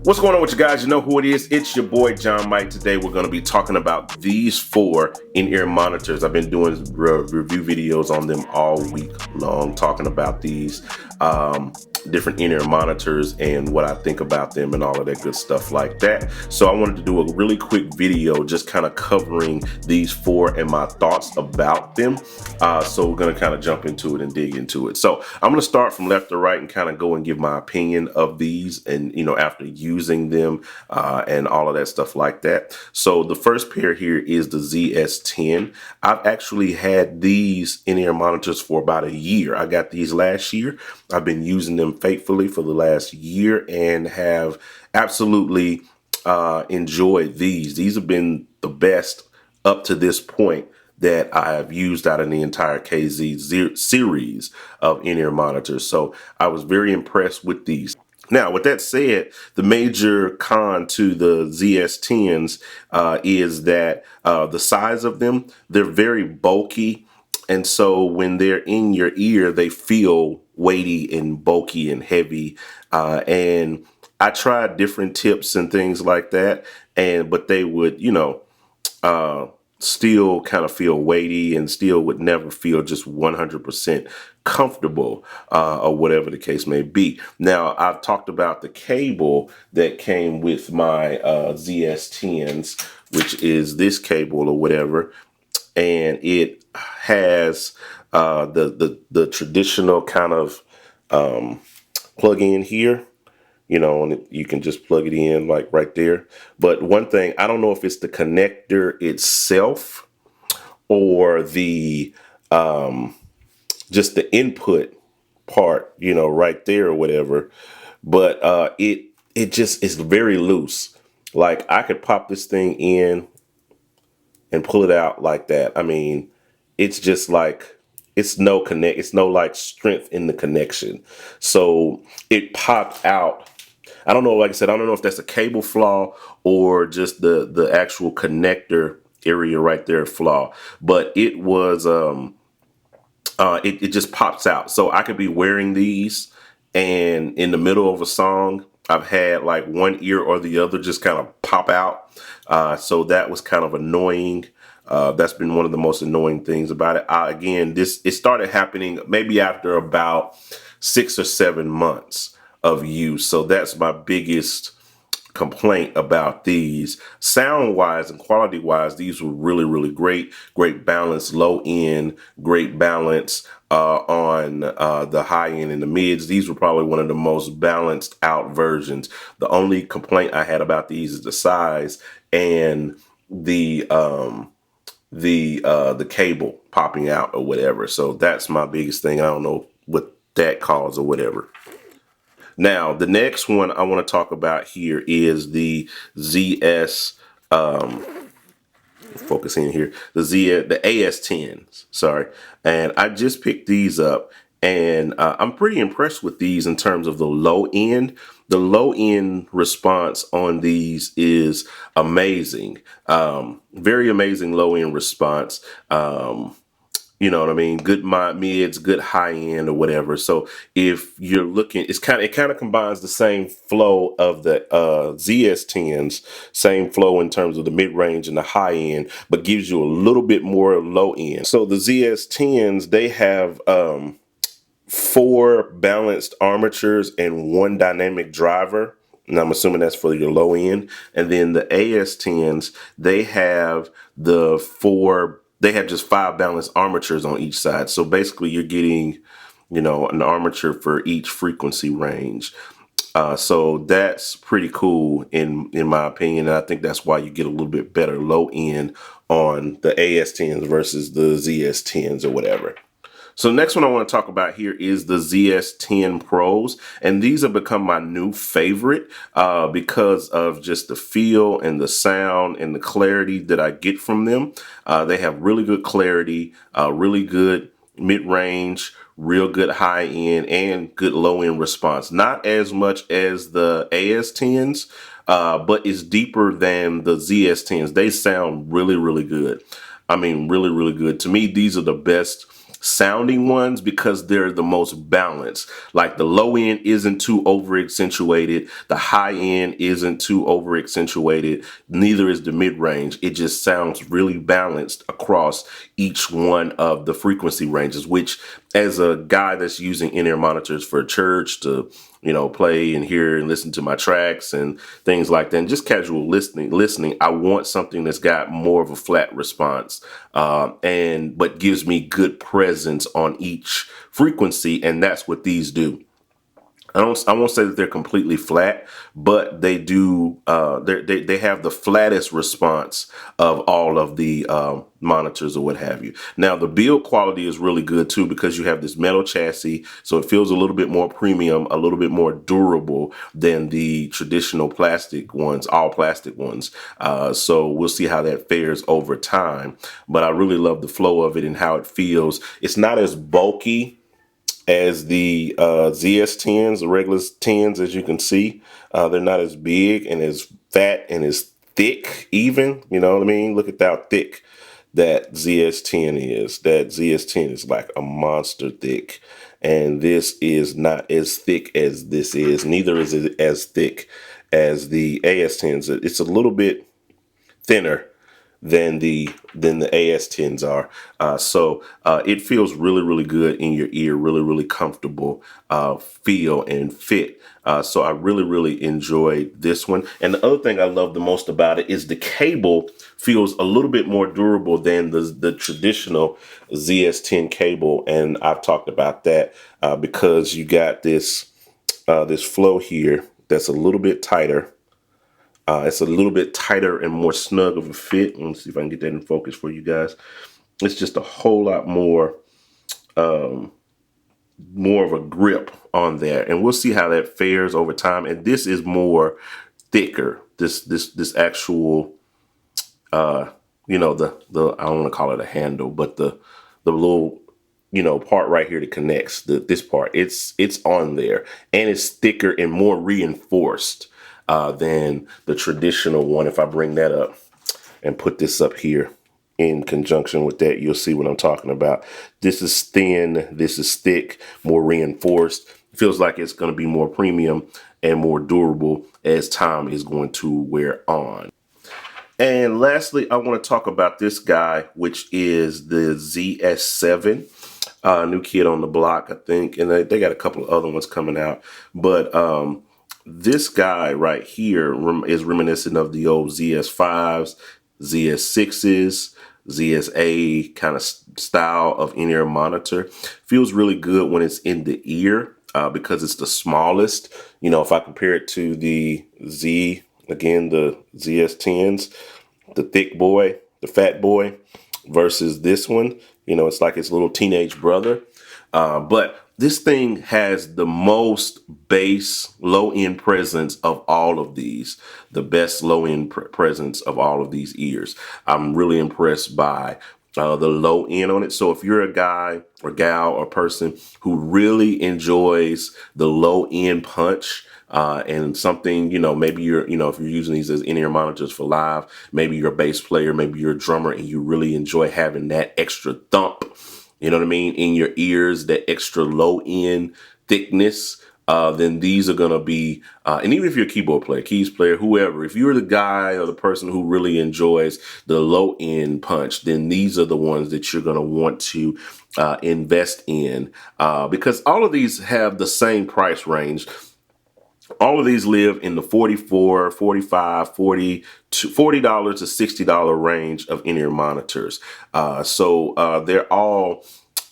What's going on with you guys? You know who it is. It's your boy John Mike. Today we're going to be talking about these 4 in-ear monitors. I've been doing review videos on them all week long, talking about these different in-ear monitors and what I think about them and all of that good stuff like that. So I wanted to do a really quick video just kind of covering these 4 and my thoughts about them. So we're going to kind of jump into it and dig into it. So I'm going to start from left to right and kind of go and give my opinion of these, and after using them and all of that stuff like that. So the first pair here is the ZS10. I've actually had these in-ear monitors for about a year. I got these last year. I've been using them faithfully for the last year and have absolutely enjoyed these. These have been the best up to this point that I have used out of the entire KZ series of in-ear monitors. So I was very impressed with these. Now, with that said, the major con to the ZS10s is that the size of them, they're very bulky. And so when they're in your ear, they feel weighty and bulky and heavy. And I tried different tips and things like that, but they would, still kind of feel weighty and still would never feel just 100% comfortable or whatever the case may be. Now, I've talked about the cable that came with my ZS10s, which is this cable or whatever, and it has the traditional kind of plug in here. And you can just plug it in like right there. But one thing, I don't know if it's the connector itself or the just the input part, right there or whatever. But it just is very loose. Like I could pop this thing in and pull it out like that. I mean, it's just like it's no like strength in the connection. So it popped out. I don't know, like I said, I don't know if that's a cable flaw or just the actual connector area right there flaw, but it was it just pops out. So I could be wearing these and in the middle of a song, I've had like one ear or the other just kind of pop out. So that was kind of annoying. That's been one of the most annoying things about it. Again, it started happening maybe after about 6 or 7 months of use. So that's my biggest complaint about these. Sound wise and quality wise, these were really, really great. Great balance, low end, great balance on the high end and the mids. These were probably one of the most balanced out versions. The only complaint I had about these is the size and the cable popping out or whatever. So that's my biggest thing. I don't know what that caused or whatever. Now, the next one I want to talk about here is the ZS, focus in here, the AS10s, sorry. And I just picked these up, and I'm pretty impressed with these in terms of the low end. The low end response on these is amazing. Very amazing low end response. You know what I mean? Good mids, good high end or whatever. So if you're looking, it kind of combines the same flow of the ZS10s, same flow in terms of the mid range and the high end, but gives you a little bit more low end. So the ZS10s, they have 4 balanced armatures and 1 dynamic driver. And I'm assuming that's for your low end. And then the AS10s, they have just 5 balanced armatures on each side. So basically you're getting, an armature for each frequency range. So that's pretty cool in my opinion. And I think that's why you get a little bit better low end on the AS10s versus the ZS10s or whatever. So the next one I want to talk about here is the ZS10 Pros, and these have become my new favorite because of just the feel and the sound and the clarity that I get from them. They have really good clarity, really good mid-range, real good high-end, and good low-end response. Not as much as the AS10s, but it's deeper than the ZS10s. They sound really, really good. I mean, really, really good. To me, these are the best sounding ones because they're the most balanced. Like the low end isn't too over accentuated. The high end isn't too over accentuated. Neither is the mid range. It just sounds really balanced across each one of the frequency ranges, which as a guy that's using in-ear monitors for church to, play and hear and listen to my tracks and things like that, and just casual listening, I want something that's got more of a flat response, but gives me good presence on each frequency, and that's what these do. I won't say that they're completely flat, but they do. They have the flattest response of all of the monitors or what have you. Now the build quality is really good too because you have this metal chassis, so it feels a little bit more premium, a little bit more durable than the traditional plastic ones, all plastic ones. So we'll see how that fares over time. But I really love the flow of it and how it feels. It's not as bulky as the ZS10s, the regular 10s, as you can see. They're not as big and as fat and as thick even, you know what I mean? Look at how thick that ZS10 is. That ZS10 is like a monster thick. And this is not as thick as this is. Neither is it as thick as the AS10s. It's a little bit thinner than the AS10s are. So it feels really, really good in your ear, really, really comfortable feel and fit. So I really, really enjoyed this one. And the other thing I love the most about it is the cable feels a little bit more durable than the traditional ZS10 cable. And I've talked about that because you got this flow here that's a little bit tighter. It's a little bit tighter and more snug of a fit. Let's see if I can get that in focus for you guys. It's just a whole lot more of a grip on there. And we'll see how that fares over time. And this is more thicker. This actual, the I don't want to call it a handle, but the little, part right here that connects this part. It's on there and it's thicker and more reinforced than the traditional one. If I bring that up and put this up here in conjunction with that, you'll see what I'm talking about. This is thin, this is thick, more reinforced. Feels like it's going to be more premium and more durable as time is going to wear on. And lastly, I want to talk about this guy, which is the ZS7. New kid on the block, I think. And they got a couple of other ones coming out. But this guy right here is reminiscent of the old ZS5s, ZS6s, ZSA kind of style of in-ear monitor. Feels really good when it's in the ear because it's the smallest. If I compare it to the the ZS10s, the thick boy, the fat boy, versus this one, it's like its little teenage brother. But this thing has the most bass low-end presence of all of these, the best low-end presence of all of these ears. I'm really impressed by the low end on it. So if you're a guy or gal or person who really enjoys the low end punch, and something, maybe you're, if you're using these as in-ear monitors for live, maybe you're a bass player, maybe you're a drummer and you really enjoy having that extra thump, in your ears, that extra low end thickness, then these are going to be, and even if you're a keyboard player, keys player, whoever, if you're the guy or the person who really enjoys the low end punch, then these are the ones that you're going to want to invest in, because all of these have the same price range. All of these live in the $44, $45, $40 to $60 range of in-ear monitors. So they're all,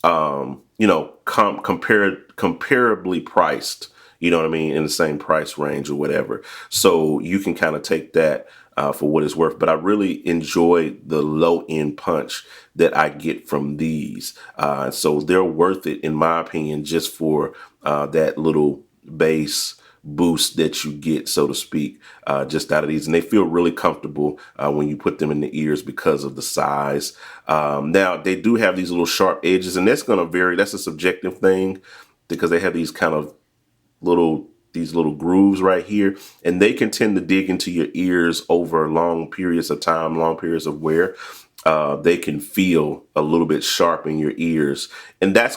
comparably priced, in the same price range or whatever. So you can kind of take that for what it's worth. But I really enjoy the low end punch that I get from these. So they're worth it, in my opinion, just for that little bass boost that you get, so to speak, just out of these. And they feel really comfortable when you put them in the ears because of the size. Now, they do have these little sharp edges, and that's going to vary. That's a subjective thing because they have these kind of little grooves right here, and they can tend to dig into your ears over long periods of time, long periods of wear. they can feel a little bit sharp in your ears. And that's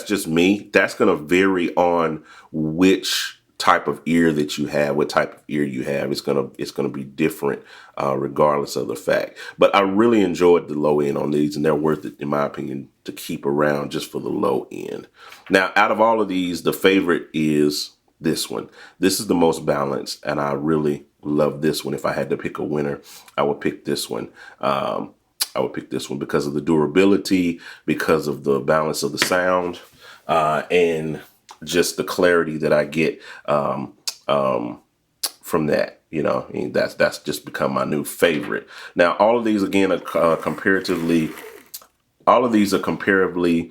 just me. That's gonna vary on which type of ear that you have, what type of ear you have. It's gonna be different regardless of the fact. But I really enjoyed the low end on these, and they're worth it, in my opinion, to keep around just for the low end. Now, out of all of these, the favorite is this one. This is the most balanced, and I really love this one. If I had to pick a winner, I would pick this one. I would pick this one because of the durability, because of the balance of the sound, and just the clarity that I get from that. You know, and that's just become my new favorite. Now, all of these again are comparatively. All of these are comparably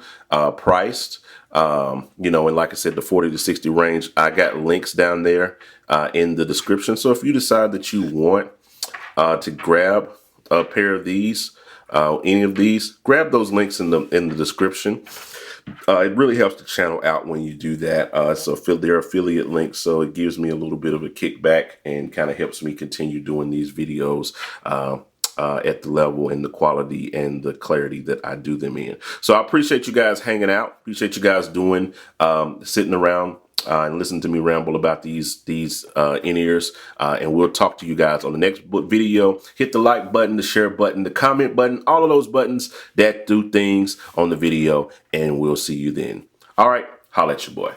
priced. You know, and like I said, the 40 to 60 range, I got links down there in the description. So if you decide that you want to grab a pair of these, any of these, grab those links in the description. It really helps the channel out when you do that. So they're affiliate links, so it gives me a little bit of a kickback and kind of helps me continue doing these videos at the level and the quality and the clarity that I do them in. So I appreciate you guys hanging out. Appreciate you guys doing, sitting around and listening to me ramble about these in-ears. And we'll talk to you guys on the next video. Hit the like button, the share button, the comment button, all of those buttons that do things on the video. And we'll see you then. All right, holla at your boy.